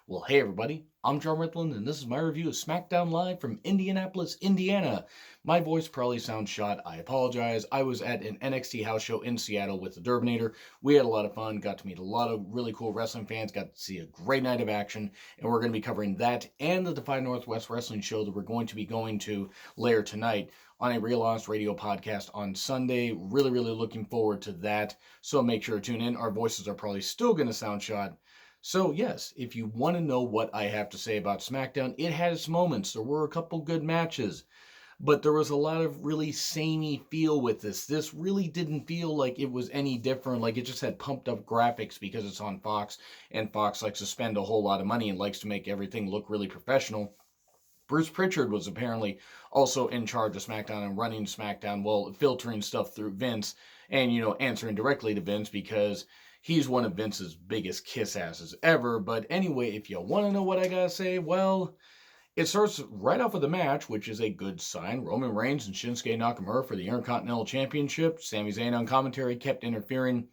Well, hey everybody, I'm John Ritland, and this is my review of Smackdown Live from Indianapolis, Indiana. My voice probably sounds shot. I apologize. I was at an NXT house show in Seattle with the Derbinator. We had a lot of fun, got to meet a lot of really cool wrestling fans, got to see a great night of action, and we're going to be covering that and the Defy Northwest Wrestling show that we're going to be going to later tonight on a Real Honest Radio podcast on Sunday. Really, really looking forward to that, so make sure to tune in. Our voices are probably still going to sound shot. So yes, if you want to know what I have to say about SmackDown, it had its moments. There were a couple good matches, but there was a lot of really samey feel with this. This really didn't feel like it was any different, like it just had pumped up graphics because it's on Fox, and Fox likes to spend a whole lot of money and likes to make everything look really professional. Bruce Pritchard was apparently also in charge of SmackDown and running SmackDown, well, filtering stuff through Vince and, answering directly to Vince because he's one of Vince's biggest kiss asses ever. But anyway, if you want to know what I gotta say, well, it starts right off with the match, which is a good sign. Roman Reigns and Shinsuke Nakamura for the Intercontinental Championship. Sami Zayn on commentary kept interfering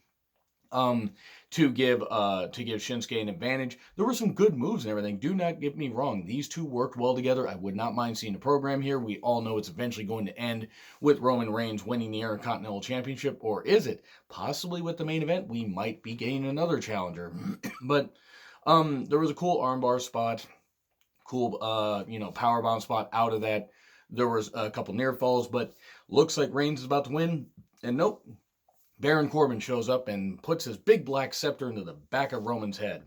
to give Shinsuke an advantage. There were some good moves and everything. Do not get me wrong. These two worked well together. I would not mind seeing the program here. We all know it's eventually going to end with Roman Reigns winning the Intercontinental Championship, or is it? Possibly with the main event, we might be getting another challenger. But there was a cool armbar spot, cool powerbomb spot out of that. There was a couple near falls, but looks like Reigns is about to win. And nope, Baron Corbin shows up and puts his big black scepter into the back of Roman's head.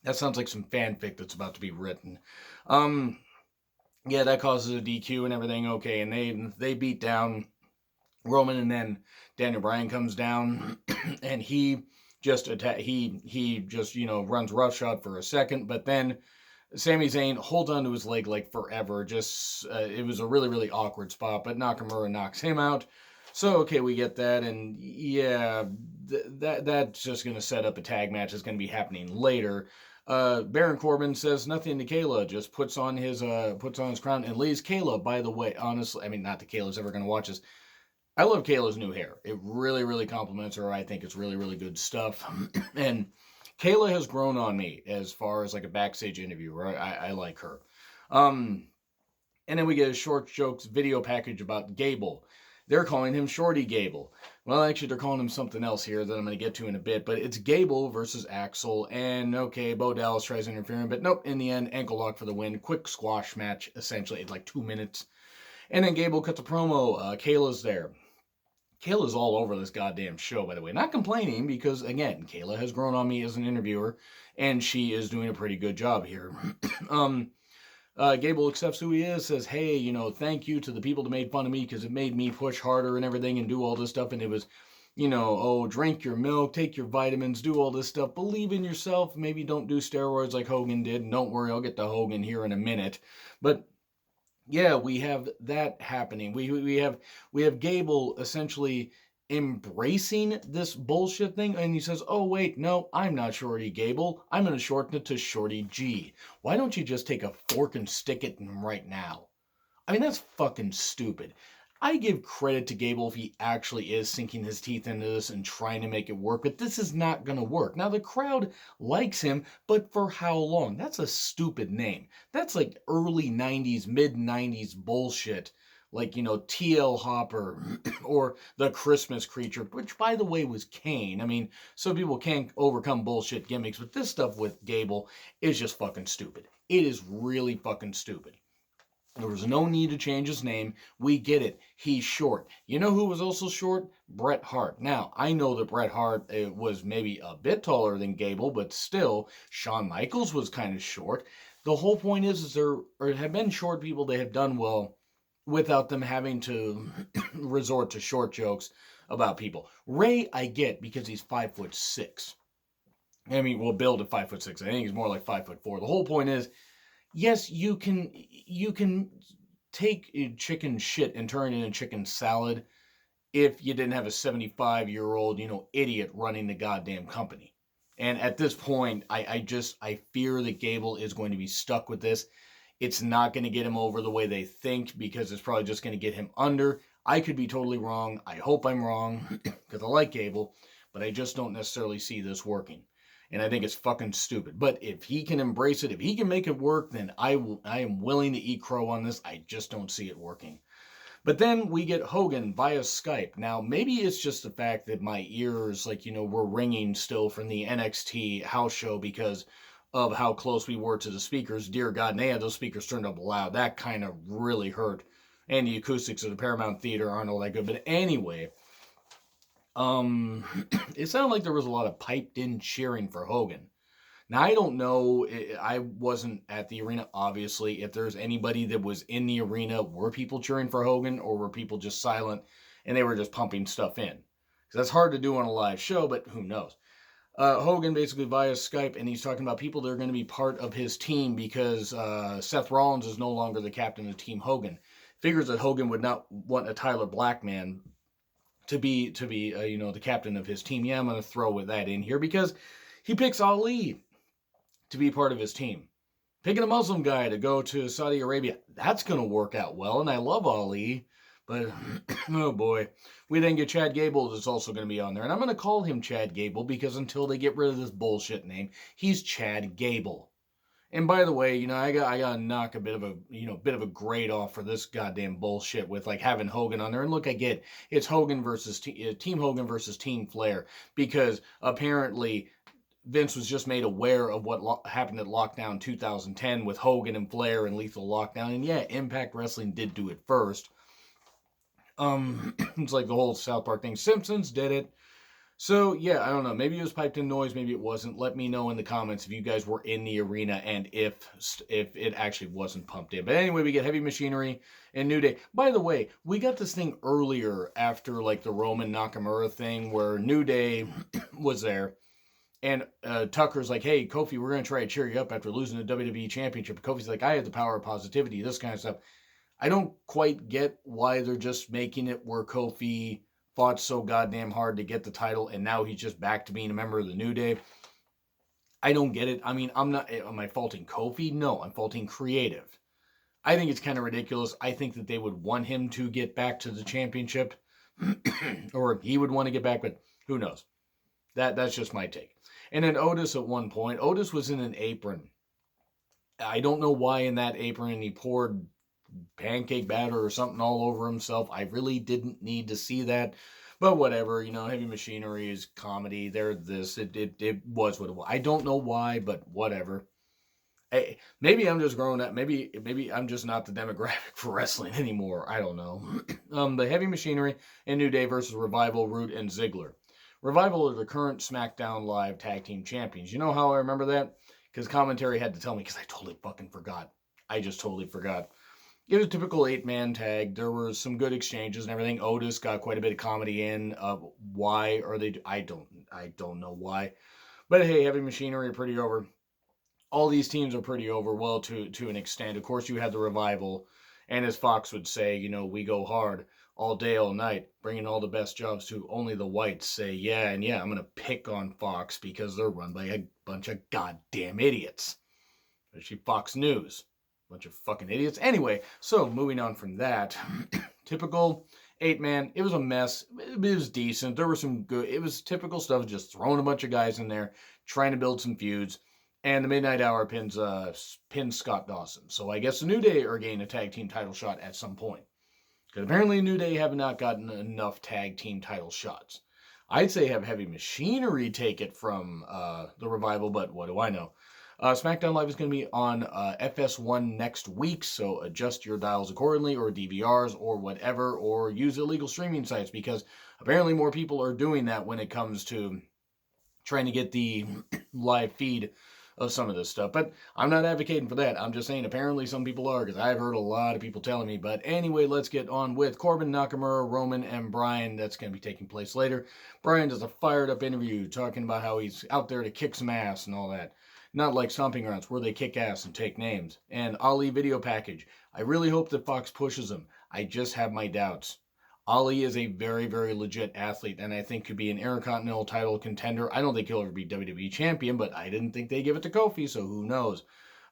That sounds like some fanfic that's about to be written. Yeah, that causes a DQ and everything. Okay, and they beat down Roman, and then Daniel Bryan comes down, and he just runs roughshod for a second, but then Sami Zayn holds onto his leg like forever. Just it was a really, really awkward spot, but Nakamura knocks him out. So, okay, we get that, and yeah, that's just going to set up a tag match that's going to be happening later. Baron Corbin says nothing to Kayla, just puts on his crown and leaves. Kayla, by the way, honestly, I mean, not that Kayla's ever going to watch this. I love Kayla's new hair. It really, really compliments her. I think it's really, really good stuff. And Kayla has grown on me as far as like a backstage interviewer. I like her. And then we get a short jokes video package about Gable. They're calling him Shorty Gable. Well, actually, they're calling him something else here that I'm going to get to in a bit. But it's Gable versus Axel. And, okay, Bo Dallas tries interfering. But nope, in the end, ankle lock for the win. Quick squash match, essentially. It's like 2 minutes. And then Gable cuts a promo. Kayla's there. Kayla's all over this goddamn show, by the way. Not complaining because, again, Kayla has grown on me as an interviewer. And she is doing a pretty good job here. Gable accepts who he is, says, hey, thank you to the people that made fun of me because it made me push harder and everything and do all this stuff. And it was, drink your milk, take your vitamins, do all this stuff. Believe in yourself. Maybe don't do steroids like Hogan did. And don't worry, I'll get to Hogan here in a minute. But yeah, we have that happening. We have Gable essentially embracing this bullshit thing, and he says, oh wait, no, I'm not Shorty Gable, I'm going to shorten it to Shorty G. Why don't you just take a fork and stick it in him right now? I mean, that's fucking stupid. I give credit to Gable if he actually is sinking his teeth into this and trying to make it work, but this is not going to work. Now, the crowd likes him, but for how long? That's a stupid name. That's like early 90s, mid 90s bullshit. Like, T.L. Hopper or the Christmas Creature, which, by the way, was Kane. I mean, some people can't overcome bullshit gimmicks, but this stuff with Gable is just fucking stupid. It is really fucking stupid. There was no need to change his name. We get it. He's short. You know who was also short? Bret Hart. Now, I know that Bret Hart was maybe a bit taller than Gable, but still, Shawn Michaels was kind of short. The whole point is there have been short people that have done well without them having to resort to short jokes about people. Ray, I get because he's 5'6". I mean, well, Bill at 5'6". I think he's more like 5'4". The whole point is, yes, you can take chicken shit and turn it into chicken salad if you didn't have a 75-year-old, idiot running the goddamn company. And at this point, I fear that Gable is going to be stuck with this. It's not going to get him over the way they think because it's probably just going to get him under. I could be totally wrong. I hope I'm wrong because I like Gable, but I just don't necessarily see this working. And I think it's fucking stupid. But if he can embrace it, if he can make it work, then I am willing to eat crow on this. I just don't see it working. But then we get Hogan via Skype. Now, maybe it's just the fact that my ears, were ringing still from the NXT house show because of how close we were to the speakers. Dear God, and they had those speakers turned up loud. That kind of really hurt. And the acoustics of the Paramount Theater aren't all that good. But anyway, it sounded like there was a lot of piped-in cheering for Hogan. Now, I don't know, I wasn't at the arena, obviously. If there's anybody that was in the arena, were people cheering for Hogan, or were people just silent and they were just pumping stuff in? Because that's hard to do on a live show, but who knows? Hogan basically via Skype, and he's talking about people that are going to be part of his team because Seth Rollins is no longer the captain of Team Hogan. Figures that Hogan would not want a Tyler Black man to be the captain of his team. Yeah, I'm going to throw that in here because he picks Ali to be part of his team. Picking a Muslim guy to go to Saudi Arabia, that's going to work out well, and I love Ali, but oh boy. We then get Chad Gable that's also going to be on there, and I'm going to call him Chad Gable because until they get rid of this bullshit name, he's Chad Gable. And by the way, I got to knock a bit of a grade off for this goddamn bullshit with having Hogan on there. And look, I get it's Hogan versus Team Hogan versus Team Flair because apparently Vince was just made aware of what happened at Lockdown 2010 with Hogan and Flair and Lethal Lockdown. And yeah, Impact Wrestling did do it first. It's like the whole South Park thing. Simpsons did it. So yeah, I don't know. Maybe it was piped in noise. Maybe it wasn't. Let me know in the comments if you guys were in the arena and if it actually wasn't pumped in. But anyway, we get Heavy Machinery and New Day. By the way, we got this thing earlier after the Roman Nakamura thing where New Day was there. And Tucker's like, hey, Kofi, we're going to try to cheer you up after losing the WWE Championship. Kofi's like, I have the power of positivity, this kind of stuff. I don't quite get why they're just making it where Kofi fought so goddamn hard to get the title, and now he's just back to being a member of the New Day. I don't get it. I mean, am I faulting Kofi? No, I'm faulting creative. I think it's kind of ridiculous. I think that they would want him to get back to the championship, or he would want to get back, but who knows? That's just my take. And then Otis at one point, Otis was in an apron. I don't know why in that apron he poured pancake batter or something all over himself. I really didn't need to see that. But whatever, Heavy Machinery is comedy. They're this. It was what it was. I don't know why, but whatever. Hey, maybe I'm just growing up. Maybe I'm just not the demographic for wrestling anymore. I don't know. The Heavy Machinery and New Day versus Revival, Root, and Ziggler. Revival are the current SmackDown Live Tag Team Champions. You know how I remember that? Because commentary had to tell me because I totally fucking forgot. I just totally forgot. It was a typical 8-man tag. There were some good exchanges and everything. Otis got quite a bit of comedy in. Why are they? I don't know why. But hey, Heavy Machinery are pretty over. All these teams are pretty over. Well, to an extent. Of course, you had the Revival, and as Fox would say, we go hard all day, all night, bringing all the best jobs to only the whites. Say yeah, and yeah, I'm gonna pick on Fox because they're run by a bunch of goddamn idiots. Especially Fox News. Bunch of fucking idiots. Anyway, so moving on from that. Typical 8-man. It was a mess. It was decent. There were some good. It was typical stuff, just throwing a bunch of guys in there, trying to build some feuds. And the Midnight Hour pins Scott Dawson. So I guess the New Day are getting a tag team title shot at some point. Because apparently New Day have not gotten enough tag team title shots. I'd say have Heavy Machinery take it from the Revival, but what do I know? SmackDown Live is going to be on FS1 next week, so adjust your dials accordingly, or DVRs, or whatever, or use illegal streaming sites, because apparently more people are doing that when it comes to trying to get the live feed of some of this stuff. But I'm not advocating for that. I'm just saying apparently some people are, because I've heard a lot of people telling me. But anyway, let's get on with Corbin, Nakamura, Roman, and Bryan. That's going to be taking place later. Bryan does a fired up interview talking about how he's out there to kick some ass and all that. Not like Stomping Grounds, where they kick ass and take names. And Ali video package. I really hope that Fox pushes him. I just have my doubts. Ali is a very, very legit athlete, and I think could be an Intercontinental title contender. I don't think he'll ever be WWE champion, but I didn't think they'd give it to Kofi, so who knows.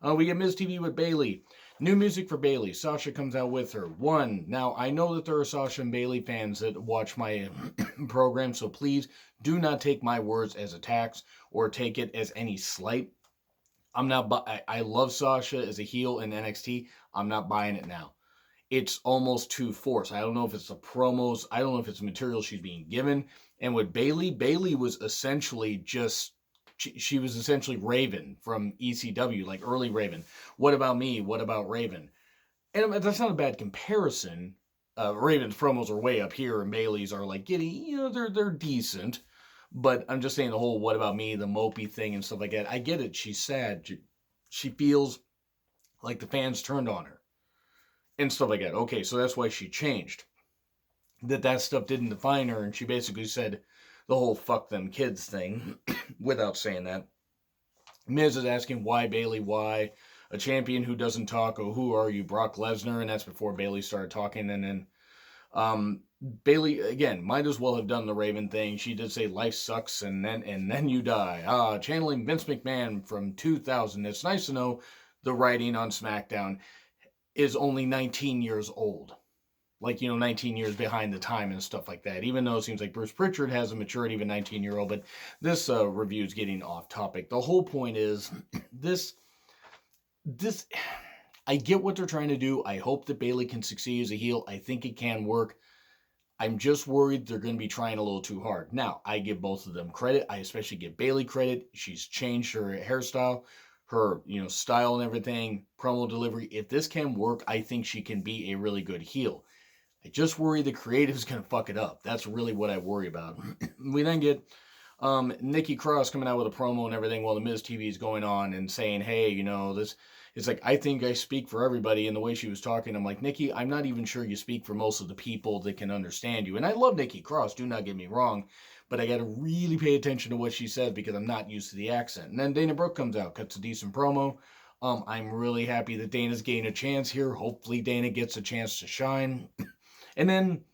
We get Miz TV with Bayley. New music for Bayley. Sasha comes out with her. One. Now, I know that there are Sasha and Bayley fans that watch my program, so please do not take my words as attacks or take it as any slight. I'm not. I love Sasha as a heel in NXT. I'm not buying it now. It's almost too forced. I don't know if it's the promos. I don't know if it's the material she's being given. And with Bayley, Bayley was essentially just. She was essentially Raven from ECW, like early Raven. What about me? What about Raven? And that's not a bad comparison. Raven's promos are way up here, and Bayley's are like they're decent. But I'm just saying the whole "what about me," the mopey thing and stuff like that. I get it. She's sad. She feels like the fans turned on her and stuff like that. Okay, so that's why she changed. That stuff didn't define her, and she basically said the whole "fuck them kids" thing without saying that. Miz is asking why Bayley, why a champion who doesn't talk. Oh, who are you, Brock Lesnar? And that's before Bayley started talking. And then Bayley again might as well have done the Raven thing. She did say life sucks and then you die. Channeling Vince McMahon from 2000. It's nice to know the writing on SmackDown is only 19 years old. Like, 19 years behind the time and stuff like that. Even though it seems like Bruce Pritchard has a maturity of a 19-year-old. But this review is getting off topic. The whole point is this. I get what they're trying to do. I hope that Bayley can succeed as a heel. I think it can work. I'm just worried they're going to be trying a little too hard. Now, I give both of them credit. I especially give Bayley credit. She's changed her hairstyle, her style and everything, promo delivery. If this can work, I think she can be a really good heel. I just worry the creative is going to fuck it up. That's really what I worry about. We then get Nikki Cross coming out with a promo and everything while the Miz TV is going on and saying, hey, this... It's like, I think I speak for everybody. And the way she was talking, I'm like, Nikki, I'm not even sure you speak for most of the people that can understand you. And I love Nikki Cross, do not get me wrong. But I got to really pay attention to what she says because I'm not used to the accent. And then Dana Brooke comes out, cuts a decent promo. I'm really happy that Dana's getting a chance here. Hopefully Dana gets a chance to shine. And then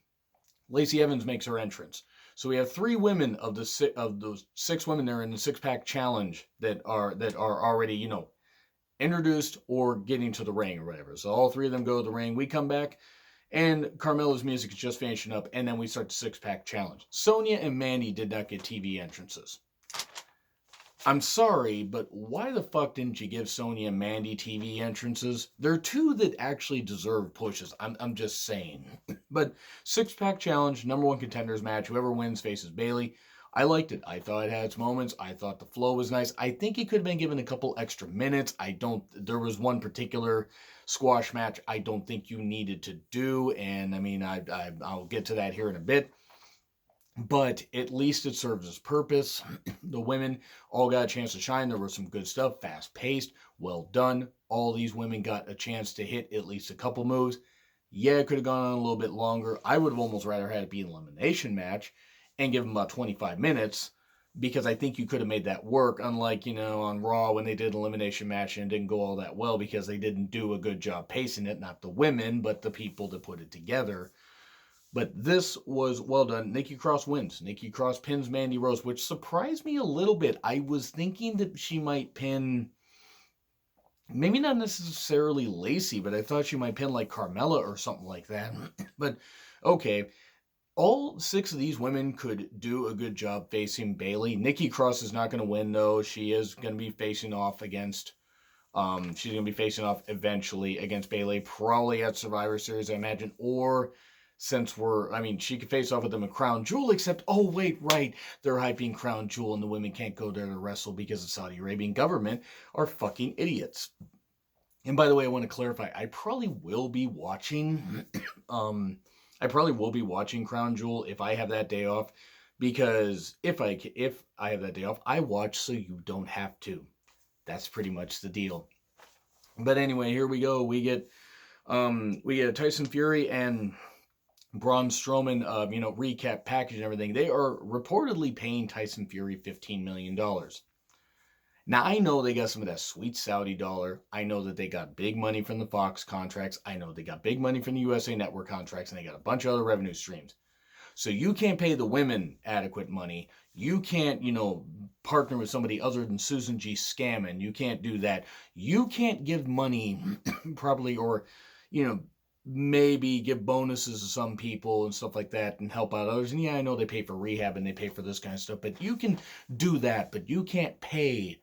Lacey Evans makes her entrance. So we have 3 women of those 6 women there in the SixPack challenge that are already, introduced or getting to the ring or whatever. So all 3 of them go to the ring. We come back, and Carmella's music is just finishing up, and then we start the SixPack challenge. Sonya and Mandy did not get TV entrances. I'm sorry, but why the fuck didn't you give Sonya and Mandy TV entrances? They're 2 that actually deserve pushes. I'm just saying. But SixPack challenge, number 1 contenders match. Whoever wins faces Bayley. I liked it. I thought it had its moments. I thought the flow was nice. I think it could have been given a couple extra minutes. There was one particular squash match I don't think you needed to do. And I mean, I'll get to that here in a bit. But at least it serves its purpose. The women all got a chance to shine. There was some good stuff, fast-paced, well done. All these women got a chance to hit at least a couple moves. Yeah, it could have gone on a little bit longer. I would have almost rather had it be an elimination match and give them about 25 minutes because I think you could have made that work, unlike, on Raw when they did an elimination match and it didn't go all that well because they didn't do a good job pacing it, not the women, but the people that put it together. But this was well done. Nikki Cross wins. Nikki Cross pins Mandy Rose, which surprised me a little bit. I was thinking that she might pin, maybe not necessarily Lacey, but I thought she might pin like Carmella or something like that. But okay, all 6 of these women could do a good job facing Bayley. Nikki Cross is not going to win, though. She is going to be facing off against, she's going to be facing off eventually against Bayley, probably at Survivor Series, I imagine, or... Since she could face off with them in Crown Jewel, except, oh, wait, right, they're hyping Crown Jewel and the women can't go there to wrestle because the Saudi Arabian government are fucking idiots. And by the way, I want to clarify, I probably will be watching, Crown Jewel if I have that day off, because if I have that day off, I watch so you don't have to. That's pretty much the deal. But anyway, here we go. We get Tyson Fury and Braun Strowman, recap package and everything. They are reportedly paying Tyson Fury $15 million. Now, I know they got some of that sweet Saudi dollar. I know that they got big money from the Fox contracts. I know they got big money from the USA Network contracts, and they got a bunch of other revenue streams. So you can't pay the women adequate money. You can't, partner with somebody other than Susan G. Scammon. You can't do that. You can't give money probably, or, you know, maybe give bonuses to some people and stuff like that and help out others. And yeah, I know they pay for rehab and they pay for this kind of stuff, but you can do that, but you can't pay.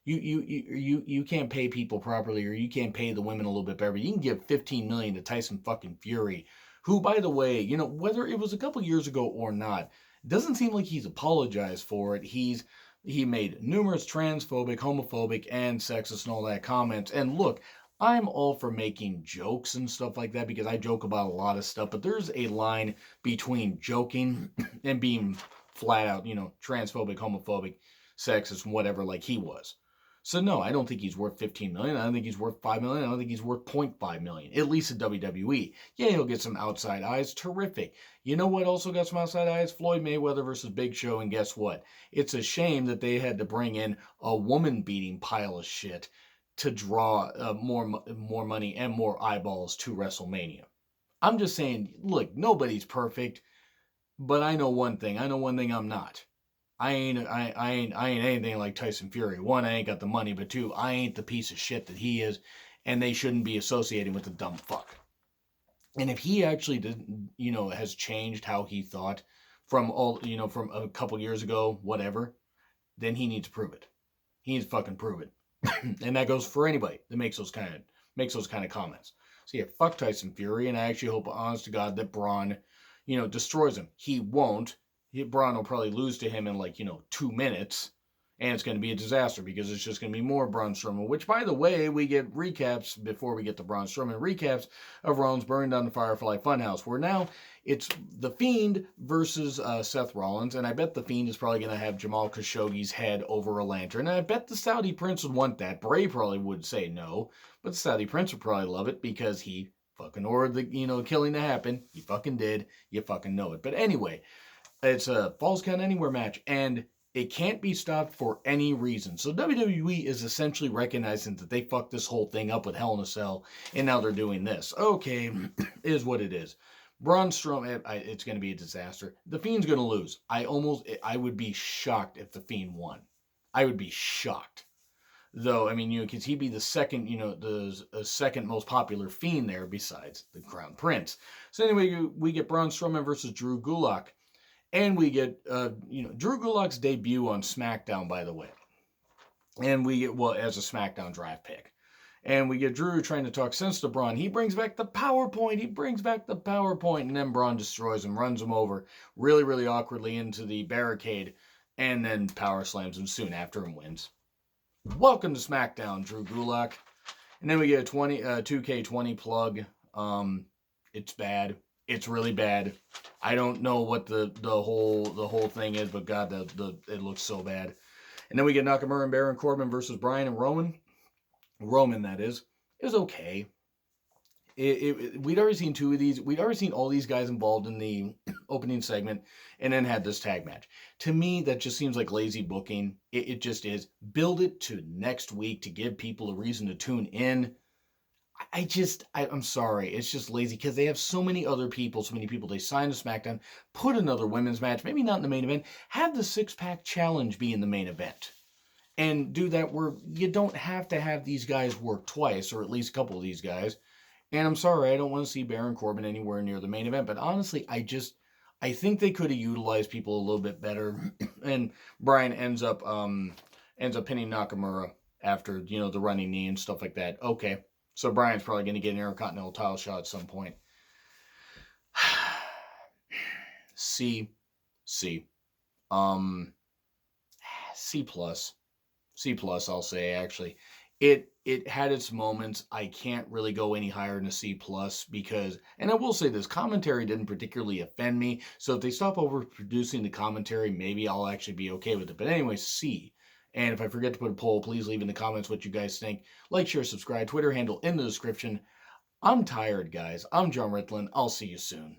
You can't pay people properly, or you can't pay the women a little bit better. You can give $15 million to Tyson fucking Fury, who, by the way, whether it was a couple years ago or not, doesn't seem like he's apologized for it. He made numerous transphobic, homophobic, and sexist and all that comments. And look, I'm all for making jokes and stuff like that because I joke about a lot of stuff, but there's a line between joking and being flat out, transphobic, homophobic, sexist, whatever, like he was. So no, I don't think he's worth $15 million. I don't think he's worth $5 million. I don't think he's worth $0.5 million, at least at WWE. Yeah, he'll get some outside eyes. Terrific. You know what also got some outside eyes? Floyd Mayweather versus Big Show, and guess what? It's a shame that they had to bring in a woman-beating pile of shit to draw more money and more eyeballs to WrestleMania. I'm just saying, look, nobody's perfect, but I know one thing. I know one thing I'm not. I ain't anything like Tyson Fury. One, I ain't got the money, but two, I ain't the piece of shit that he is, and they shouldn't be associating with the dumb fuck. And if he actually has changed how he thought from from a couple years ago, whatever, then he needs to prove it. He needs to fucking prove it. And that goes for anybody that makes those kind of comments. So yeah, fuck Tyson Fury, and I actually hope, honest to God, that Braun, destroys him. He won't. Braun will probably lose to him in 2 minutes, and it's going to be a disaster because it's just going to be more Braun Strowman, which, by the way, we get recaps before we get to Braun Strowman, recaps of Rollins burning down the Firefly Funhouse, where now it's The Fiend versus Seth Rollins, and I bet The Fiend is probably going to have Jamal Khashoggi's head over a lantern, and I bet the Saudi Prince would want that. Bray probably would say no, but the Saudi Prince would probably love it because he fucking ordered the, killing to happen. He fucking did. You fucking know it. But anyway, it's a Falls Count Anywhere match, and it can't be stopped for any reason. So WWE is essentially recognizing that they fucked this whole thing up with Hell in a Cell, and now they're doing this. Okay, is what it is. Braun Strowman, it's going to be a disaster. The Fiend's going to lose. I would be shocked if The Fiend won. I would be shocked. Though, because he'd be the second, the second most popular Fiend there besides the Crown Prince. So anyway, we get Braun Strowman versus Drew Gulak. And we get, Drew Gulak's debut on Smackdown, by the way. And we get, as a Smackdown draft pick. And we get Drew trying to talk sense to Braun. He brings back the PowerPoint. And then Braun destroys him, runs him over really, really awkwardly into the barricade. And then power slams him soon after and wins. Welcome to Smackdown, Drew Gulak. And then we get a 2K20 plug. It's bad. It's really bad. I don't know what the whole thing is, but God, it looks so bad. And then we get Nakamura and Baron Corbin versus Bryan and Roman. Roman, that is. It was okay. We'd already seen 2 of these. We'd already seen all these guys involved in the opening segment, and then had this tag match. To me, that just seems like lazy booking. It just is. Build it to next week to give people a reason to tune in. I'm sorry, it's just lazy because they have so many people they signed to SmackDown. Put another women's match, maybe not in the main event. Have the SixPack Challenge be in the main event. And do that where you don't have to have these guys work twice, or at least a couple of these guys. And I'm sorry, I don't want to see Baron Corbin anywhere near the main event. But honestly, I think they could have utilized people a little bit better. And Bryan ends up pinning Nakamura after, the running knee and stuff like that. Okay. So Bryan's probably going to get an Intercontinental title shot at some point. C plus, I'll say, actually. It had its moments. I can't really go any higher than a C plus because, and I will say this, commentary didn't particularly offend me. So if they stop overproducing the commentary, maybe I'll actually be okay with it. But anyway, C. And if I forget to put a poll, please leave in the comments what you guys think. Like, share, subscribe, Twitter handle in the description. I'm tired, guys. I'm John Ritlin. I'll see you soon.